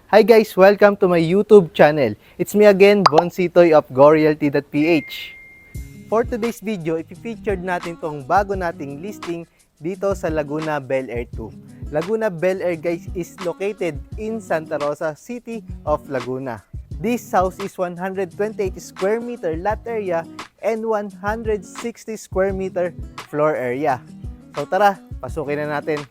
Hi guys! Welcome to my YouTube channel. It's me again, Von Sitoy of GoRealty.ph. For today's video, ipifeatured natin tong bago nating listing dito sa Laguna Bel Air 2. Laguna Bel Air guys is located in Santa Rosa, City of Laguna. This house is 128 square meter lot area and 160 square meter floor area. So tara, pasukin na natin.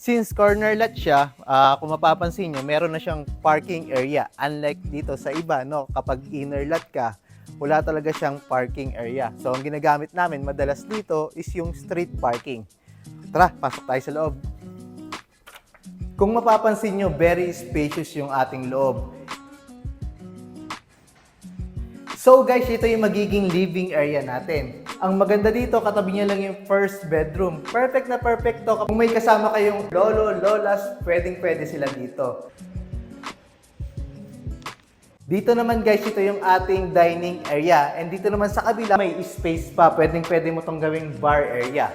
Since corner lot siya, kung mapapansin nyo, meron na siyang parking area. Unlike dito sa iba, no, kapag inner lot ka, wala talaga siyang parking area. So, ang ginagamit namin madalas dito is yung street parking. Tara, pasok tayo sa loob. Kung mapapansin nyo, very spacious yung ating loob. So guys, ito yung magiging living area natin. Ang maganda dito, katabi niya lang yung first bedroom. Perfect na perfect to. Kung may kasama kayong lolo, lolas, pwedeng-pwede sila dito. Dito naman guys, ito yung ating dining area. And dito naman sa kabila, may space pa. Pwedeng-pwede mo tong gawing bar area.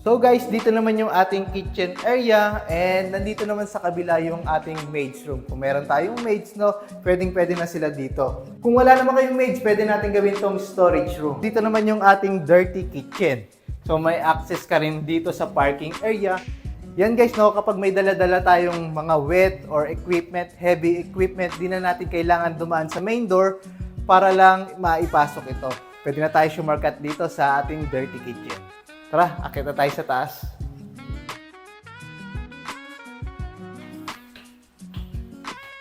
So guys, dito naman yung ating kitchen area. And nandito naman sa kabila yung ating maid's room. Kung meron tayong maids, no, pwedeng-pwede na sila dito. Kung wala naman kayong maids, pwede natin gawin tong storage room. Dito naman yung ating dirty kitchen. So may access ka rin dito sa parking area. Yan guys, no, kapag may dala-dala tayong mga wet or equipment, heavy equipment, di na natin kailangan dumaan sa main door para lang maipasok ito. Pwede na tayo shortcut dito sa ating dirty kitchen. Tara, akit na tayo sa taas.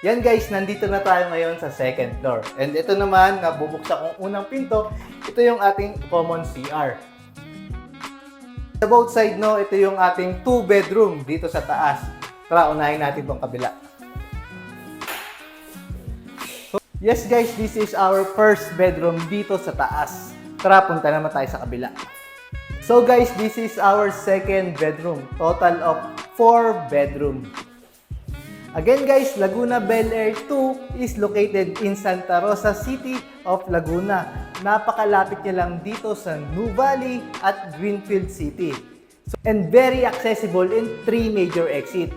Yan guys, nandito na tayo ngayon sa second floor. And ito naman, nabubuksan kong unang pinto, ito yung ating common CR. Sa both side, no, ito yung ating 2 bedroom dito sa taas. Tara, unahin natin itong kabila. So, yes guys, this is our first bedroom dito sa taas. Tara, punta naman tayo sa kabila. So guys, this is our second bedroom. Total of 4 bedroom. Again guys, Laguna Bel Air 2 is located in Santa Rosa, City of Laguna. Napakalapit niya lang dito sa Nuvali at Greenfield City. And very accessible in 3 major exit.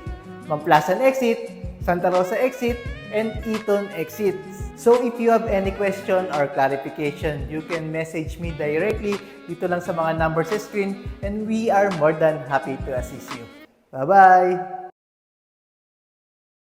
Mamplasan exit, Santa Rosa exit, and Eton exit. So if you have any question or clarification, you can message me directly dito lang sa mga numbers sa screen and we are more than happy to assist you. Bye-bye!